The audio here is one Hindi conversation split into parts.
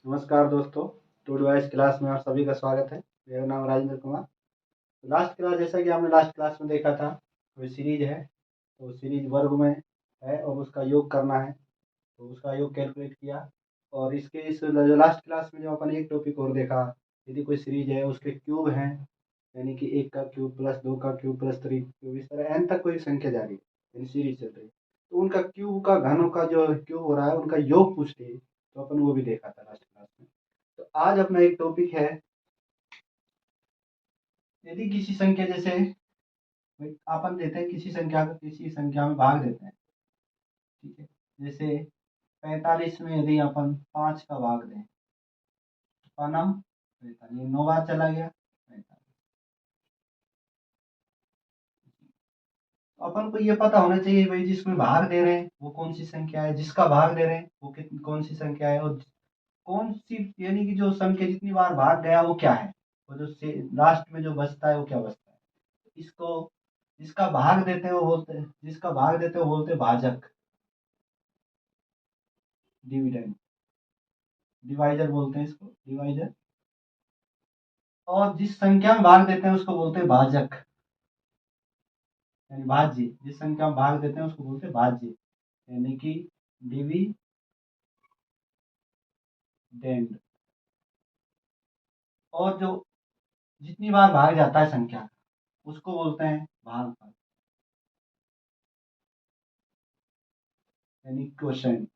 नमस्कार दोस्तों। टू डिवाइस क्लास में आप सभी का स्वागत है। मेरा नाम राजेंद्र कुमार। लास्ट क्लास, जैसा कि आपने लास्ट क्लास में देखा था, कोई सीरीज है, तो सीरीज वर्ग में है और उसका योग करना है। तो उसका योग कैलकुलेट किया। और इसके इस जो लास्ट क्लास में जो अपन एक टॉपिक और देखा, यदि कोई सीरीज है उसके क्यूब हैं, यानी कि 1 का क्यूब प्लस 2 का क्यूब प्लस 3 क्यूब, इस तरह एन तक कोई संख्या जा रही है, यानी सीरीज चल रही है, तो उनका क्यूब का घनों का जो क्यूब हो रहा है उनका योग पूछते हैं। तो अपन वो भी देखा था लास्ट क्लास में। तो आज अपना एक टॉपिक है, यदि किसी संख्या जैसे अपन देते हैं, किसी संख्या को किसी संख्या में भाग देते हैं, ठीक है। जैसे 45 में यदि अपन 5 का भाग दें, तो नाम 45 9 बार चला गया 45। तो अपन को ये पता होना चाहिए भाई, जिसमें भाग दे रहे हैं वो कौन सी संख्या है, जिसका भाग दे रहे हैं वो कौन सी संख्या है, और कौन सी, यानी कि जो संख्या जितनी बार भाग गया वो क्या है, वो जो से लास्ट में जो बचता है वो क्या बचता है। इसको जिसका भाग देते हैं वो बोलते हैं, जिसका भाग देते हैं वो बोलते हैं भाजक, डिविडेंड, डिवाइजर बोलते हैं इसको, डिवाइजर। और जिस संख्या में भाग देते हैं उसको बोलते हैं भाजक, यानी भाज्य। जिस संख्या में भाग देते हैं उसको बोलते हैं भाज्य, यानी कि डिविडेंड। और जो जितनी बार भाग जाता है संख्या उसको बोलते हैं भागफल, यानी क्वोशंट।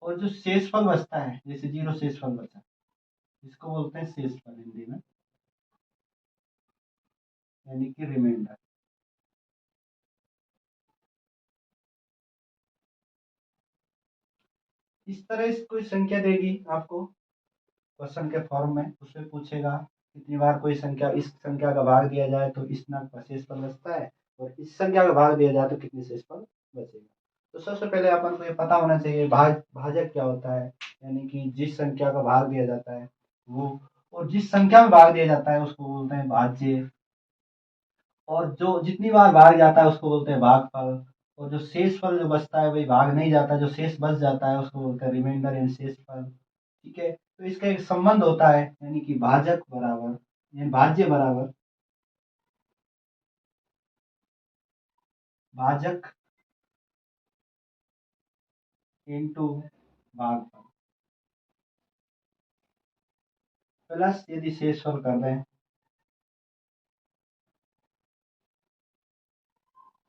और जो शेषफल बचता है, जैसे जीरो शेषफल बचा, इसको बोलते हैं शेषफल हिंदी में, यानी कि रिमाइंडर। इस तरह से कोई संख्या देगी आपको क्वेश्चन के फॉर्म में, उसमें पूछेगा कितनी बार कोई संख्या, इस संख्या का भाग दिया जाए तो इतना शेषफल बचता है, और इस संख्या का भाग दिया जाए तो कितनी शेषफल बचेगा। तो सबसे पहले अपन को ये पता होना चाहिए भाजक क्या होता है, यानी कि जिस संख्या का भाग दिया जाता है वो, और जिस संख्या में भाग दिया जाता है उसको बोलते हैं भाज्य। और जो जितनी बार भाग जाता है उसको बोलते हैं भागफल। और जो शेषफल जो बचता है वही भाग नहीं जाता, जो शेष बच जाता है उसको बोलते हैं रिमाइंडर यानी शेषफल। ठीक है, तो इसका एक संबंध होता है, यानी कि भाजक बराबर, यानी भाज्य बराबर भाजक इंटू भागफल, प्लस यदि शेषफल कर दें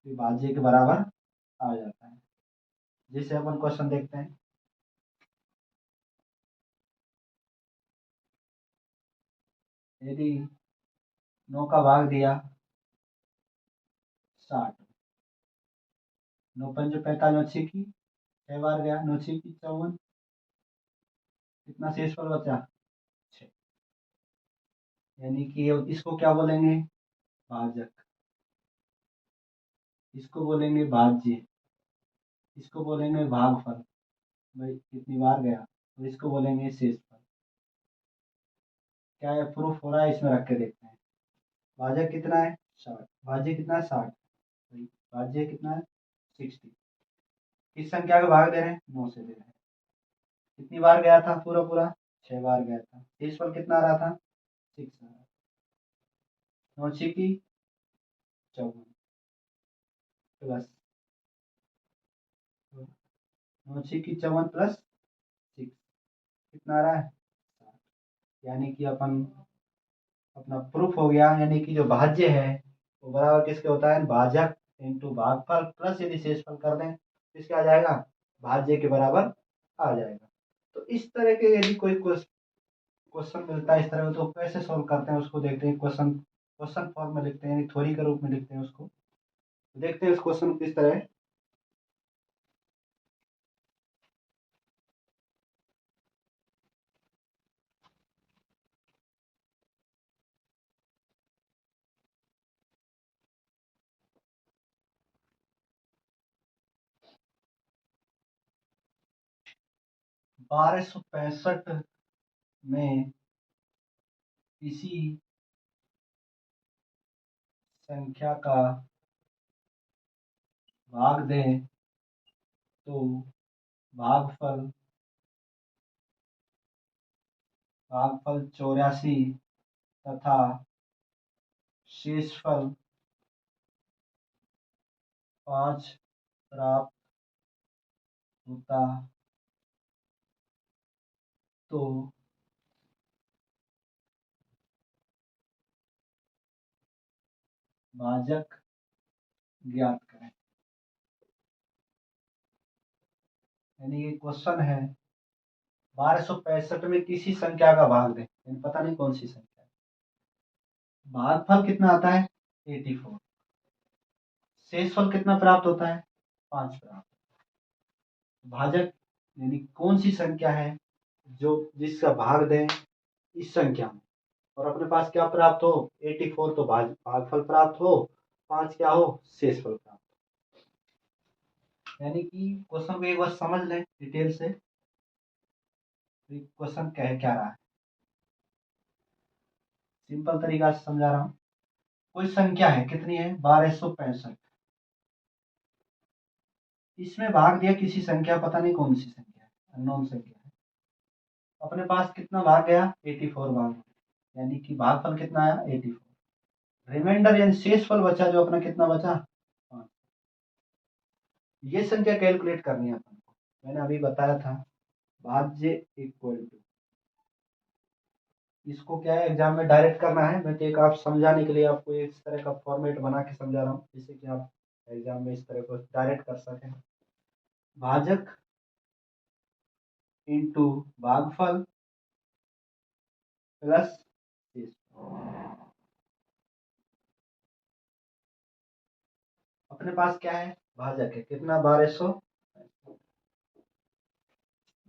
तो भाज्य के बराबर आ जाता है। जैसे अपन क्वेश्चन देखते हैं, यदि 9 का भाग दिया 60, 9 पंजे 45, 9 छीकी 6 बार गया, 9 छीकी 54, कितना शेषफल बचा 6, यानी कि इसको क्या बोलेंगे भाजक, इसको बोलेंगे भाज्य, इसको बोलेंगे भागफल, भाई कितनी बार गया, और इसको बोलेंगे शेषफल। क्या है, प्रूफ हो रहा है, इसमें रख के देखते हैं। भाजक कितना है 60, भाज्य कितना है 60, भाज्य कितना है 60। किस संख्या का भाग दे रहे हैं 9 से दे रहे हैं। कितनी बार गया था पूरा पूरा 6 बार गया था, शेषफल कितना आ रहा था 6 आ रहा था। 9 की 54 प्लस 9 की 54 प्लस 6 कितना आ रहा है 60। यानी कि अपन अपना प्रूफ हो गया, यानी कि जो भाज्य है वो बराबर किसके होता है भाजक इंटू भागफल, प्लस यदि शेषफल कर दें तो इसके आ जाएगा भाज्य के बराबर आ जाएगा। तो इस तरह के यदि कोई क्वेश्चन मिलता है इस तरह, तो कैसे सॉल्व करते हैं उसको देखते हैं। क्वेश्चन क्वेश्चन फॉर्म में लिखते हैं, यानी थ्योरी के रूप में लिखते हैं उसको। देखते हैं उस क्वेश्चन किस तरह है। 1265 में किसी संख्या का भाग दें तो भागफल 84 तथा शेषफल 5 प्राप्त होता तो भाजक ज्ञात करें। यानी ये क्वेश्चन है 1265 में किसी संख्या का भाग दें, यानी पता नहीं कौन सी संख्या है। भागफल कितना आता है 84, शेषफल कितना प्राप्त होता है 5 प्राप्त। भाजक यानी कौन सी संख्या है जो जिसका भाग दें इस संख्या में, और अपने पास क्या प्राप्त हो 84, तो भागफल प्राप्त हो, 5 क्या हो शेषफल प्राप्त। यानी कि क्वेश्चन को एक बार समझ लें डिटेल से, क्वेश्चन कह क्या रहा है। सिंपल तरीका से समझा रहा हूँ। कोई संख्या है, कितनी है 1265, इसमें भाग दिया किसी संख्या, पता नहीं कौन सी संख्या है, अननोन संख्या है। अपने पास कितना भाग गया 84 भाग, यानी कि भागफल कितना आया 84। रिमाइंडर यानी शेषफल बचा जो अपना कितना बचा 5। ये संख्या कैलकुलेट करनी है अपन को, मैंने अभी बताया था भाज्य इक्वल टू, इसको क्या है एग्जाम में डायरेक्ट करना है। मैं तो एक आप समझाने के लिए आपको इस तरह का फॉर्मेट बना के समझा रहा हूँ, जिससे कि आप एग्जाम में इस तरह को डायरेक्ट कर सकें। भाजक इंटू भागफल प्लस अपने पास क्या है भाजक है कितना 1200,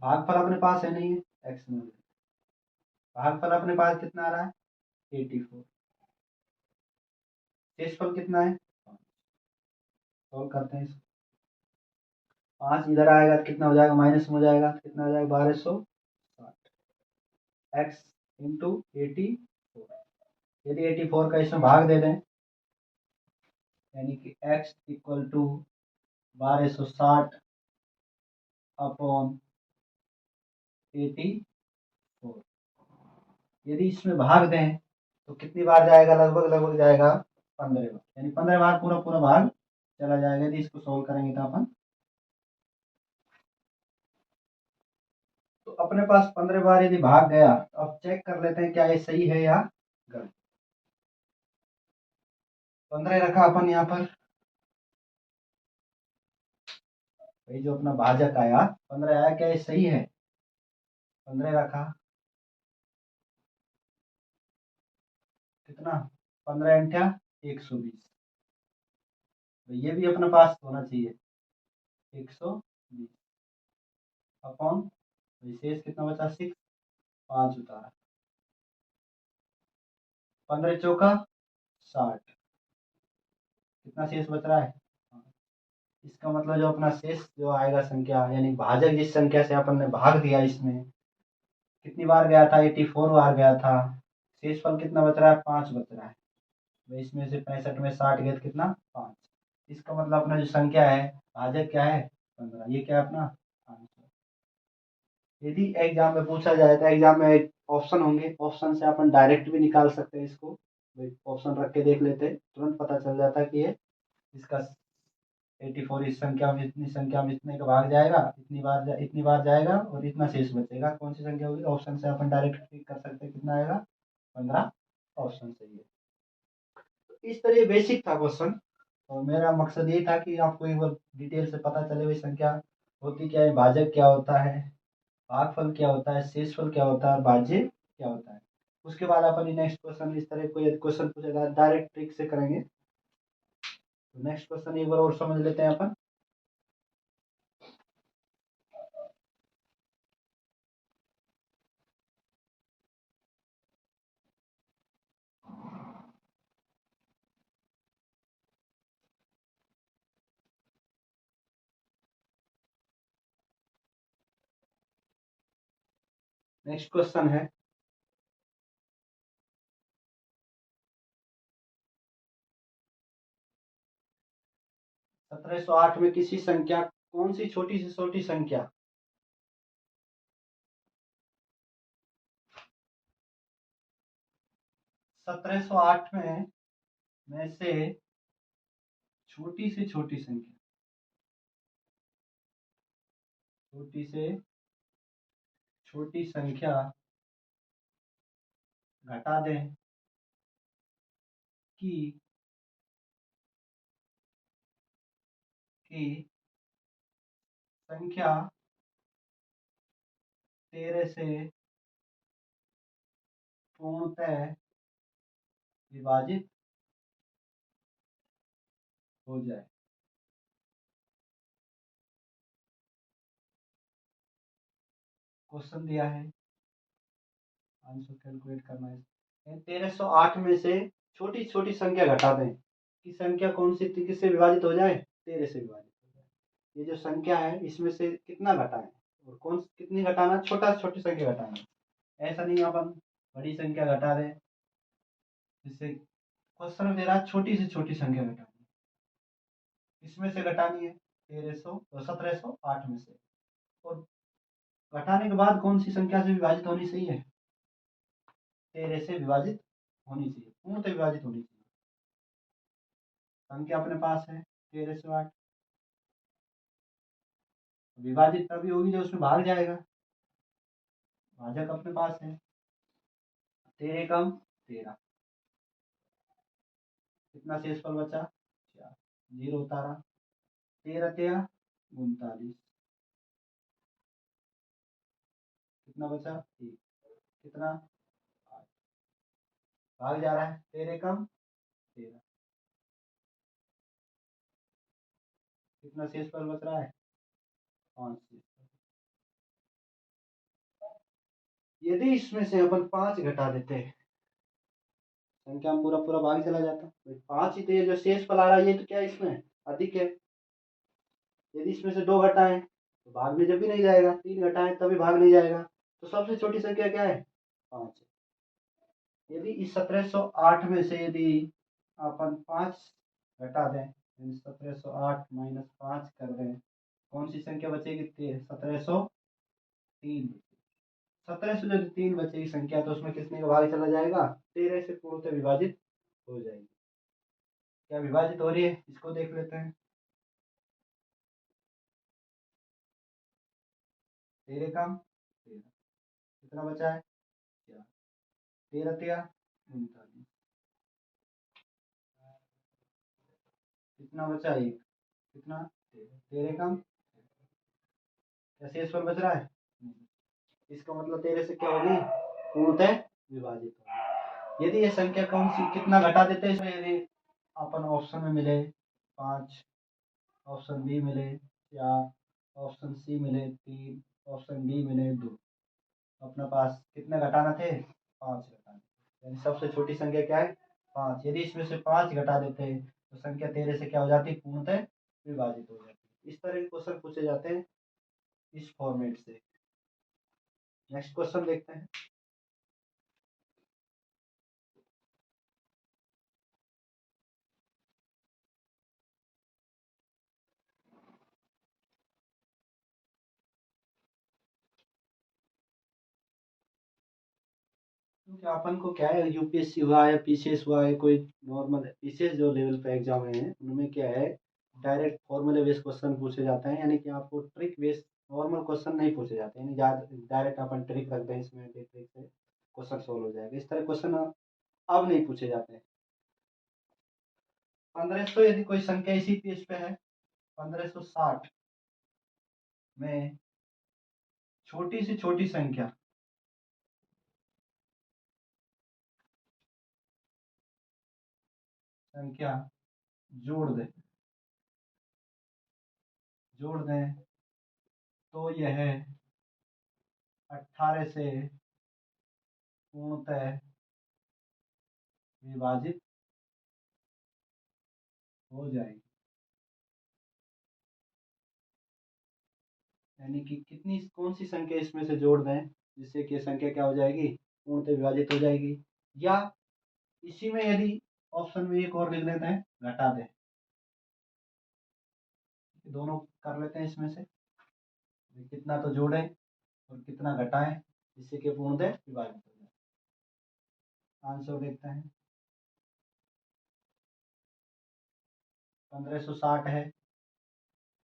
भागफल अपने पास है नहीं है एक्स में, भागफल अपने पास कितना आ रहा है 84, शेषफल कितना है 5। सॉल्व करते हैं इसको, 5 इधर आएगा तो कितना हो जाएगा माइनस में हो जाएगा, कितना हो जाएगा 1260 एक्स इंटू 84। यदि 84 का इसमें भाग दे दें, यानी कि x इक्वल टू 1260 अपॉन 84। यदि इसमें भाग दें तो कितनी बार जाएगा, लगभग लगभग जाएगा 15 बार, यानी 15 बार पूरा पूरा भाग चला जाएगा। यदि इसको सोल्व करेंगे तो अपन, तो अपने पास 15 बार यदि भाग गया, तो अब चेक कर लेते हैं क्या ये सही है या गलत। 15 रखा अपन यहाँ पर, भाई जो अपना भाजक आया 15 आया, क्या ये सही है 15 रखा, कितना 15 अंठा 120, तो ये भी अपने पास होना चाहिए 120 अपॉन विशेष कितना बचा 6, 5 उतारा, 15 चौका 60, कितना शेष बच रहा है 5। इसका मतलब जो अपना शेष जो आएगा संख्या, यानी भाजक जिस संख्या से अपन ने भाग दिया, इसमें कितनी बार गया था 84 बार गया था, शेषफल कितना बच रहा है 5 बच रहा है। तो इसमें से 65 में 60 गया तो कितना 5। इसका मतलब अपना जो संख्या है भाजक क्या है 15, ये क्या है अपना आंसर। यदि एग्जाम में पूछा जाए तो एग्जाम में ऑप्शन होंगे, ऑप्शन से अपन डायरेक्ट भी निकाल सकते हैं इसको, ऑप्शन रख के देख लेते हैं, तुरंत पता चल जाता है कि ये इसका 84 इस संख्या में, इतनी संख्या में इतने का भाग जाएगा, इतनी बार जाएगा और इतना शेष बचेगा, कौन सी संख्या होगी, ऑप्शन से अपन डायरेक्ट क्लिक कर सकते हैं, कितना आएगा 15, ऑप्शन सही है। तो इस तरह बेसिक था क्वेश्चन, और मेरा मकसद ये था कि आपको एक बार डिटेल से पता चले भाई संख्या होती क्या है, भाजक क्या होता है, भागफल क्या होता है, शेषफल क्या होता है और भाज्य क्या होता है। उसके बाद अपन नेक्स्ट क्वेश्चन इस तरह कोई क्वेश्चन पूछेगा डायरेक्ट ट्रिक से करेंगे। तो नेक्स्ट क्वेश्चन एक बार और समझ लेते हैं अपन। नेक्स्ट क्वेश्चन है 1708 में किसी संख्या, कौन सी छोटी से छोटी संख्या 1708 में से छोटी से छोटी संख्या, छोटी से छोटी संख्या घटा दें कि संख्या 13 से पूर्णतः विभाजित हो जाए। क्वेश्चन दिया है, आंसर कैलकुलेट करना है। 1308 में से छोटी छोटी संख्या घटा दें कि संख्या कौन सी किससे विभाजित हो जाए, 13 से विभाजित हो जाए। ये जो संख्या है इसमें से कितना घटाएं और कौन कितनी घटाना, छोटा से छोटी संख्या घटाना। ऐसा नहीं अपन बड़ी संख्या घटा दें, जिससे क्वेश्चन में दे रहा है छोटी से छोटी संख्या घटानी, इसमें से घटानी है 1708 में से, और घटाने के बाद कौन सी संख्या से विभाजित होनी चाहिए, 13 से विभाजित होनी चाहिए, पूर्णतः विभाजित होनी चाहिए। संख्या अपने पास है 1308, विभाजित तभी होगी जब उसमें भाग जाएगा, भाजक अपने पास है। 13 कम 13, कितना शेषफल बचा 4, 0 उतारा, 13 तेरह 39, कितना बचा 1, कितना 8, भाग जा रहा है, 13 कम 13, कितना शेषफल बच रहा है 5 शेषफल। यदि इसमें से अपन 5 घटा देते हैं, संख्या में पूरा पूरा भाग चला जाता, 5 ही तो ये जो शेषफल आ रहा है ये तो क्या है इसमें अधिक है। यदि इसमें से 2 घटाएं तो भाग में जब भी नहीं जाएगा, 3 घटाएं तभी भाग नहीं जाएगा, तो सबसे छोटी संख्या क्या है 5 है। यदि इस 1708 में से यदि अपन 5 घटा दें, 1708 माइनस 5 कर दें, कौन सी संख्या बचेगी 1703, 1703 बचेगी संख्या, तो उसमें कितने का भाग चला जाएगा, 13 से पूर्णतः विभाजित हो जाएगी। क्या विभाजित हो रही है, इसको देख लेते हैं। 13 कम 13, कितना बचा है 4, 13 तेरह 39, कितना बचा 1, कितना 13 कम, क्या शेषफल बच रहा है, इसका मतलब 13 से क्या होगी पूर्णतः विभाजित होगी। यदि ये संख्या कौन सी कितना घटा देते हैं इसमें, यदि अपन ऑप्शन में मिले 5, ऑप्शन बी मिले 4, ऑप्शन सी मिले 3, ऑप्शन डी मिले 2, अपने पास कितने घटाना थे 5 घटाने, यानी सबसे छोटी संख्या क्या है 5। यदि इसमें से 5 घटा देते हैं तो संख्या 13 से क्या हो जाती, पूर्णतः विभाजित हो जाती। इस तरह के क्वेश्चन पूछे जाते हैं इस फॉर्मेट से। नेक्स्ट क्वेश्चन देखते हैं। क्योंकि अपन को क्या है, यूपीएससी हुआ है, पीसीएस हुआ है, कोई नॉर्मल पीसीएस जो लेवल पे एग्जाम है उनमें क्या है, डायरेक्ट फॉर्मूले बेस्ड क्वेश्चन पूछे जाते हैं, यानी कि आपको ट्रिक बेस्ड नॉर्मल क्वेश्चन नहीं पूछे जाते हैं, यानी डायरेक्ट अपन ट्रिक रख दें इसमें, ट्रिक से क्वेश्चन सोल्व हो जाएगा, इस तरह क्वेश्चन अब नहीं पूछे जाते हैं। 1500 यदि कोई संख्या इसी पेज पे है, 1560 में छोटी से छोटी संख्या जोड़ दें, तो यह 18 से पूर्णतः विभाजित हो जाएगी। यानी कि कितनी कौन सी संख्या इसमें से जोड़ दें जिससे कि संख्या क्या हो जाएगी, पूर्णतः विभाजित हो जाएगी। या इसी में यदि ऑप्शन में एक और लिख लेते हैं, घटा दें, दोनों कर लेते हैं इसमें से, कितना तो जोड़ें और कितना घटाएं जिससे कि पूर्णतः विभाजित हो जाए। आंसर देखते हैं। 1560 है,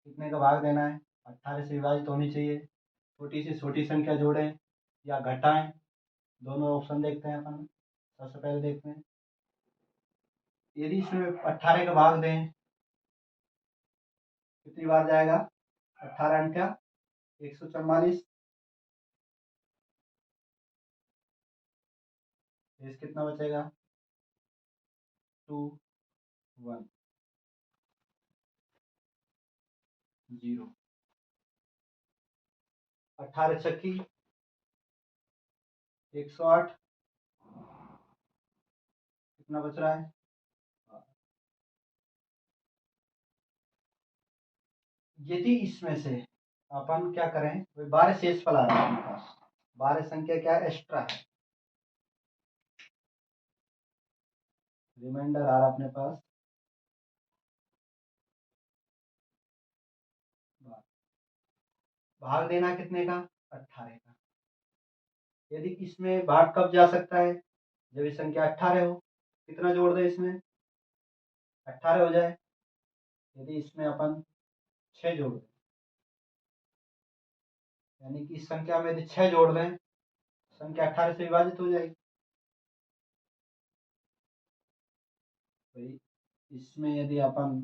कितने का भाग देना है? 18 से विभाजित होनी चाहिए। छोटी से छोटी संख्या जोड़ें या घटाएं, दोनों ऑप्शन देखते हैं अपन। सबसे पहले देखते हैं, यदि इसमें 18 का भाग दें, कितनी बार जाएगा? 18 अंठा 144। इस कितना बचेगा? 2 1 0। 18 छक्की 108, कितना बच रहा है? यदि इसमें से अपन क्या करें, 12 शेषफल आ रहा है अपने पास, 12 संख्या क्या है? एक्स्ट्रा है, रिमाइंडर आ रहा अपने पास। भाग देना कितने का? 18 का। यदि इसमें भाग कब जा सकता है? जब ये संख्या 18 हो। कितना जोड़ दें इसमें? 18 हो जाए। यदि इसमें अपन 6 जोड़ दें, यानी कि इस संख्या में यदि 6 जोड़ दें, संख्या 18 से विभाजित हो जाएगी। भाई इसमें यदि अपन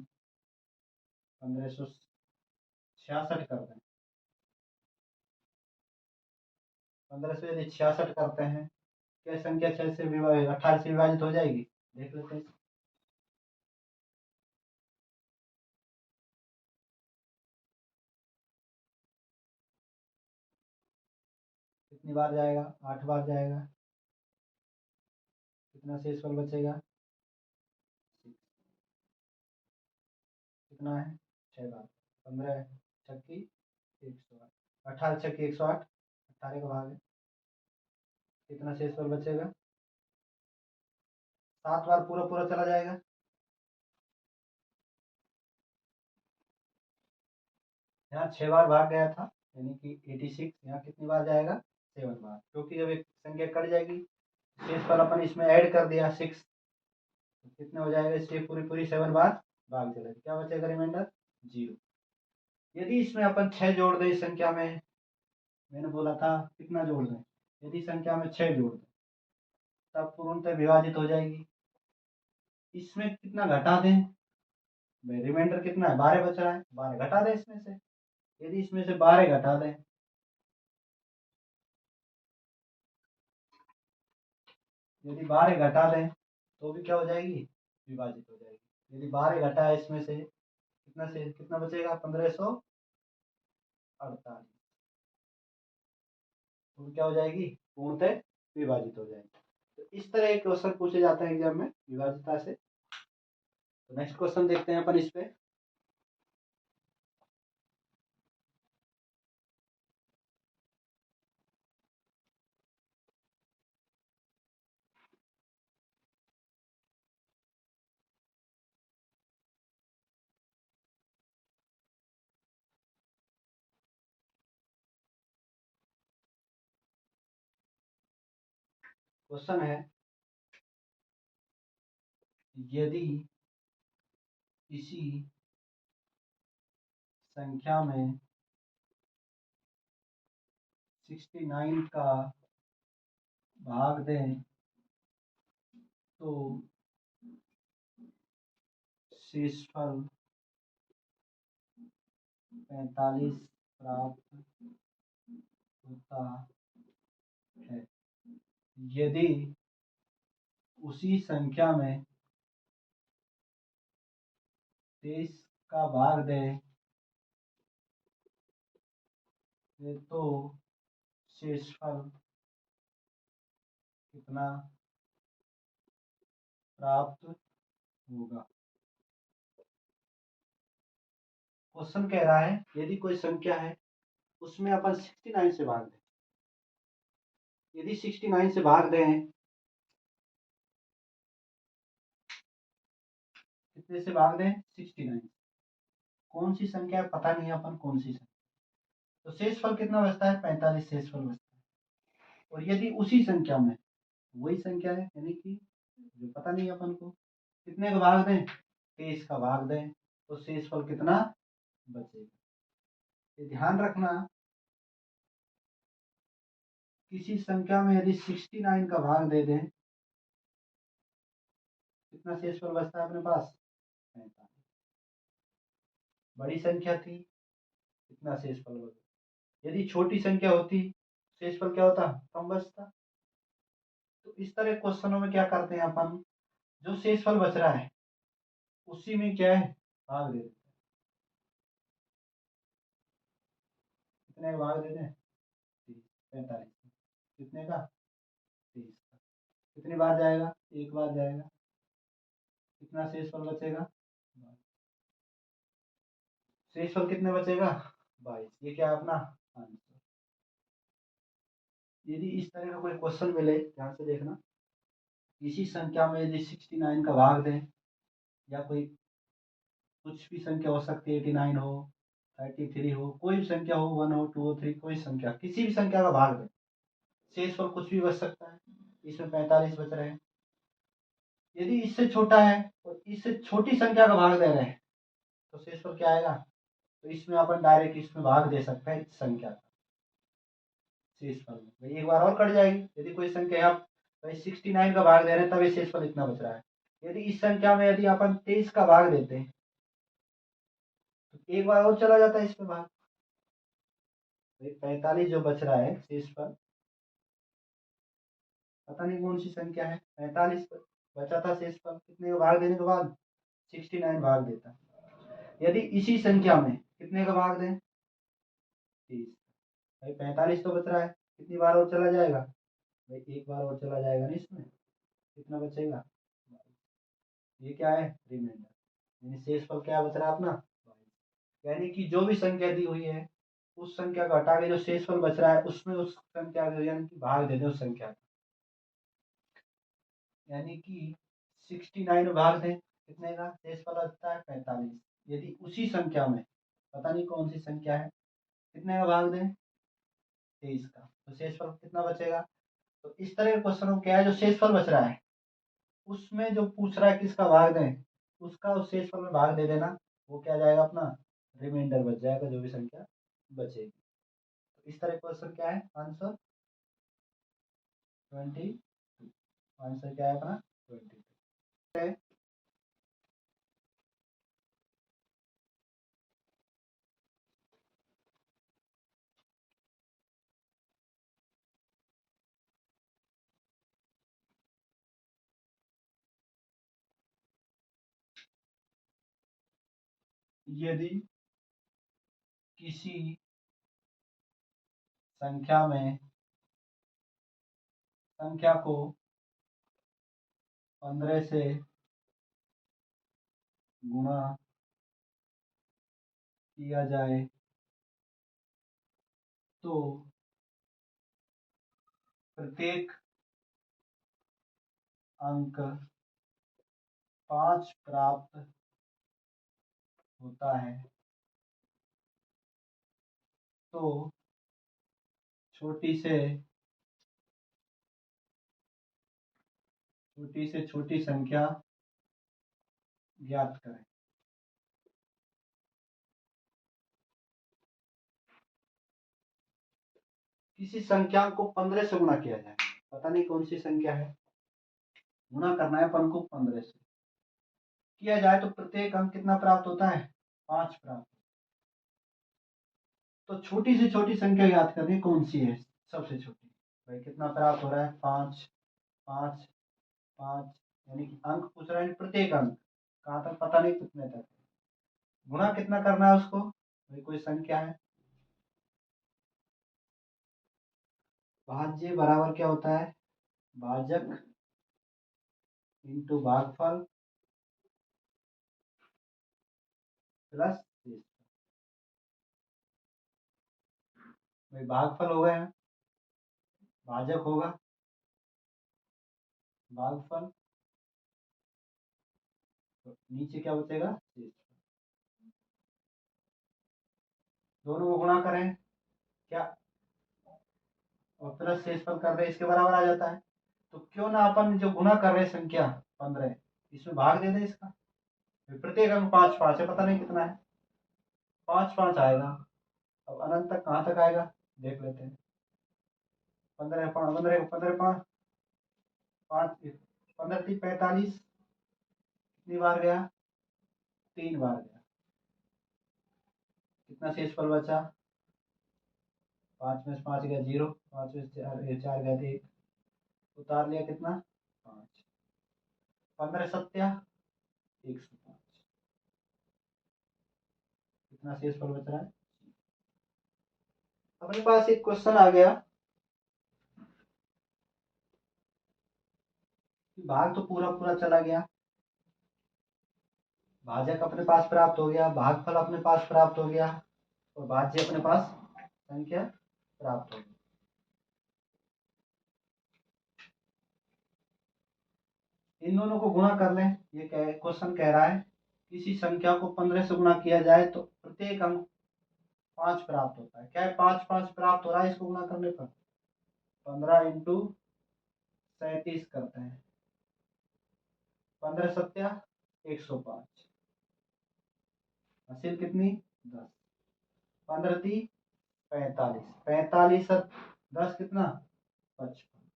1566 कर दें, 15 से यदि 66 करते हैं, क्या संख्या 6 से विभाजित 18 से विभाजित हो जाएगी? देख लेते हैं। कितनी बार जाएगा? 8 बार जाएगा। कितना शेषफल बचेगा? कितना है? 6 बार। 15 छक्की 108, 18 छक्की 108, 18 का भाग है। कितना शेषफल बचेगा? 7 बार पूरा पूरा चला जाएगा। यहाँ 6 बार भाग गया था, यानी कि 86। यहाँ कितनी बार जाएगा? 7 बार, क्योंकि जब एक संख्या कट जाएगी, शेषफल अपन इसमें ऐड कर दिया 6, तो कितने हो जाएगा? इससे पूरी पूरी 7 बार भाग चलेगा। क्या बचेगा? रिमाइंडर 0। यदि इसमें अपन 6 जोड़ दें इस संख्या में, मैंने बोला था कितना जोड़ दें, यदि संख्या में 6 जोड़ दें, तब पूर्णतः विभाजित हो जाएगी। इसमें कितना घटा दें? रिमाइंडर कितना है? 12 बच रहा है, 12 घटा दें इसमें से। यदि इसमें से 12 घटा दें, यदि 12 घटा दें तो भी क्या हो जाएगी? विभाजित हो जाएगी। यदि 12 घटा है इसमें से, कितना बचेगा? 1548, तो क्या हो जाएगी? पूर्णतः विभाजित हो जाएगी। तो इस तरह के क्वेश्चन पूछे जाते हैं एग्जाम में विभाजिता से। तो नेक्स्ट क्वेश्चन देखते हैं अपन इस पे। क्वेश्चन है, यदि किसी संख्या में 69 का भाग दें तो शेषफल 45 प्राप्त होता है। यदि उसी संख्या में 23 का भाग दें तो शेषफल कितना प्राप्त होगा? क्वेश्चन कह रहा है, यदि कोई संख्या है उसमें अपन 69 से भाग दें, यदि 69 से भाग दें, कितने से भाग दें? 69। कौन सी संख्या है पता नहीं है अपन, कौन सी संख्या, तो शेषफल कितना बचता है? 45 शेषफल बचता है। और यदि उसी संख्या में वही संख्या है, यानी कि जो पता नहीं अपन को, कितने का भाग दें? 23 का भाग दें, तो शेषफल कितना बचेगा। ये ध्यान रखना, किसी संख्या में यदि 69 का भाग दे दें, कितना शेषफल बचता है अपने पास, 45। बड़ी संख्या थी, कितना शेषफल बचा। यदि छोटी संख्या होती, शेषफल क्या होता, कम बचता। तो इस तरह क्वेश्चनों में क्या करते हैं अपन, जो शेषफल बच रहा है उसी में क्या है, भाग दे देते हैं। कितने का भाग दे दें, 45। कितने का, 30 का। कितनी बार जाएगा, एक बार जाएगा। कितना शेषफल बचेगा, शेषफल कितने बचेगा, 22। ये क्या है अपना आंसर। यदि इस तरह का कोई क्वेश्चन मिले, ध्यान से देखना, किसी संख्या में यदि 69 का भाग दें, या कोई कुछ भी संख्या हो सकती है, 89 हो, 33 हो, कोई भी संख्या हो, 1 हो, 2 हो, 3, कोई संख्या, किसी भी संख्या का भाग दें, शेषफल कुछ भी बच सकता है। इसमें 45 बच रहे हैं। यदि इससे छोटा है और इससे छोटी संख्या का भाग दे रहे हैं, तो शेषफल क्या आएगा। तो इसमें अपन डायरेक्ट इसमें भाग दे सकते हैं, इस संख्या का शेषफल में भाई एक बार और कट जाएगी। यदि कोई संख्या आप भाई 69 का भाग दे रहे हैं, तब ये शेषफल इतना बच रहा है। यदि इस संख्या में यदि अपन 23 का भाग देते हैं, तो एक बार और चला जाता है इसमें भाग। 45 जो बच रहा है शेषफल, पता नहीं कौन सी संख्या है, 45 बचा था शेषफल, कितने का भाग देने के बाद 69 भाग देता। यदि इसी संख्या में कितने का भाग दें, 30। भाई 45 तो बच रहा है, कितनी बार और चला जाएगा, भाई एक बार और चला जाएगा ना इसमें, कितना बचेगा। ये क्या है, रिमाइंडर, यानी शेषफल क्या बच रहा है अपना, यानी कि जो भी संख्या दी हुई है उस संख्या को हटा के जो शेषफल बच रहा है उसमें उस संख्या को यानी कि भाग दे दे उस संख्या को। यानी कि 69 भाग दें, कितने का शेषफल बचता है, 45। यदि उसी संख्या में, पता नहीं कौन सी संख्या है, कितने का भाग दें, 23 का, तो शेषफल कितना बचेगा। तो इस तरह के क्वेश्चन में क्या है, जो शेषफल बच रहा है उसमें जो पूछ रहा है किसका भाग दें, उसका उस शेषफल में भाग दे देना, वो क्या जाएगा अपना, रिमाइंडर बच जाएगा, जो भी संख्या बचेगी। तो इस तरह क्वेश्चन क्या है, आंसर 22। आंसर क्या है अपना 22। यदि किसी संख्या में संख्या को 15 से गुणा किया जाए तो प्रत्येक अंक 5 प्राप्त होता है, तो छोटी से छोटी संख्या ज्ञात करें। किसी संख्या को 15 से गुणा किया जाए, पता नहीं कौन सी संख्या है, गुणा करना है अपन को 15 से किया जाए, तो प्रत्येक अंक कितना प्राप्त होता है, 5 प्राप्त। तो छोटी से छोटी संख्या याद करनी, कौन सी है सबसे छोटी, भाई कितना प्राप्त हो रहा है, 5 5 5, यानी कि अंक पूछ रहा है, प्रत्येक अंक कहाँ तक पता नहीं, कितने तक। गुणा कितना करना है उसको, भाई कोई संख्या है, भाज्य बराबर क्या होता है, भाजक इंटू भागफल प्लस शेषफल। भाई भागफल हो गया, भाजक होगा भागफल, तो नीचे क्या बचेगा, शेषफल। दोनों को गुणा करें क्या, और प्लस शेषफल कर रहे, इसके बराबर आ जाता है। तो क्यों ना अपन जो गुणा कर रहे संख्या 15, इसमें भाग दे दे इसका, प्रत्येक अंक 5 5 है, पता नहीं कितना है, 5 5 आएगा। अब अनंत तक कहाँ तक आएगा देख लेते हैं। 15 5 15 15 5 5 15 3 45, कितनी बार गया, 3 बार गया। कितना शेषफल बचा, 5 में से 5 गया 0, 5 में से 4 गया 1, उतार लिया कितना 5, 15 सत्या 105। कितना शेषफल बच रहा है। अपने पास एक क्वेश्चन आ गया, भाग तो पूरा पूरा चला गया, भाजक अपने पास प्राप्त हो गया, भागफल अपने पास प्राप्त हो गया, और भाज्य अपने पास संख्या प्राप्त हो गई। इन दोनों को गुणा कर लें। ये क्वेश्चन कह रहा है किसी संख्या को 15 से गुणा किया जाए तो प्रत्येक अंक 5 प्राप्त होता है। क्या है, 5 5 प्राप्त हो रहा है इसको गुणा करने पर। 15 इंटू 37 करते हैं, 15 सत्या 105, हासिल कितनी 10, 15 × 45, 45 10 कितना 55,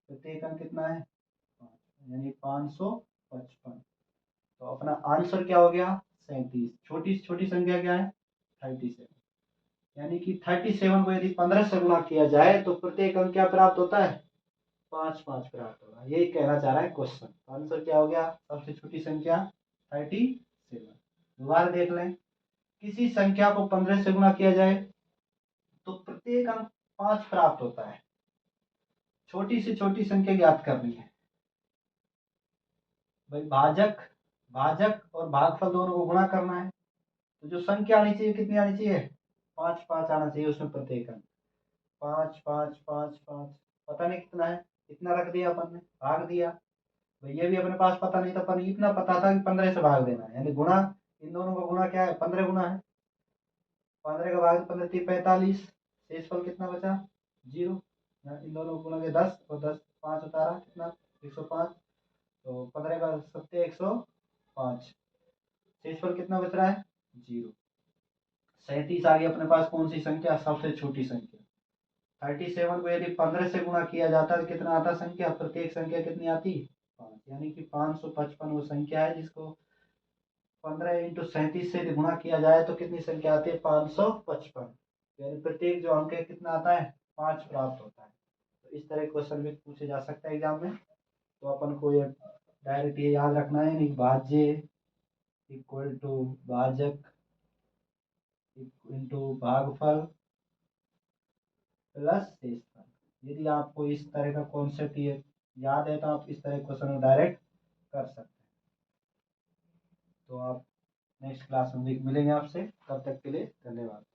प्रत्येक अंक कितना है 5, यानी 555। तो अपना आंसर क्या हो गया 37। छोटी छोटी संख्या क्या है 37, यानी कि 37 को यदि 15 से गुणा किया जाए तो प्रत्येक अंक क्या प्राप्त होता है 5 5 प्राप्त होगा। यही कहना चाह रहा है क्वेश्चन। आंसर क्या हो गया, सबसे छोटी संख्या 37। दोबारा देख लें, किसी संख्या को 15 से गुणा किया जाए तो प्रत्येक अंक 5 प्राप्त होता है। छोटी से छोटी संख्या ज्ञात करनी है भाई। भाजक और भागफल दोनों को गुणा करना है, तो जो संख्या आनी चाहिए कितनी आनी चाहिए 5 5 आना चाहिए उसमें प्रत्येक अंक। 5 5 5 5, पता नहीं कितना है, इतना रख दिया अपन ने, भाग दिया भाई। ये भी अपने पास पता नहीं था, अपन इतना पता था कि 15 से भाग देना है, यानी गुणा, इन दोनों का गुणा क्या है 15 गुना है। 15 का भाग 15 3 45, शेषफल कितना बचा 0। इन दोनों को गुणा के 10 और 10 5 उतारा कितना 105, तो 15 का सत्य 105, शेषफल कितना बच रहा है 0। 37 आ गई अपने पास, कौन सी संख्या सबसे छोटी संख्या। 37 को यदि 15 से गुणा किया जाता है तो कितना आता संख्या, प्रत्येक संख्या कितनी आती 5, यानी कि 555 वो संख्या है जिसको 15 इंटू 37 से गुणा किया जाए तो कितनी संख्या आती है 555, यानी प्रत्येक जो अंक है कितना आता है 5 प्राप्त होता है। तो इस तरह क्वेश्चन भी पूछे जा सकता है एग्जाम में। तो अपन को ये डायरेक्ट ये याद रखना है, नहीं भाज्य इक्वल टू भाजक इंटू भागफल प्लस शेषफल। यदि आपको इस तरह का कॉन्सेप्ट ये याद है तो आप इस तरह क्वेश्चन डायरेक्ट कर सकते हैं। तो आप नेक्स्ट क्लास में मिलेंगे आपसे, तब तक के लिए धन्यवाद।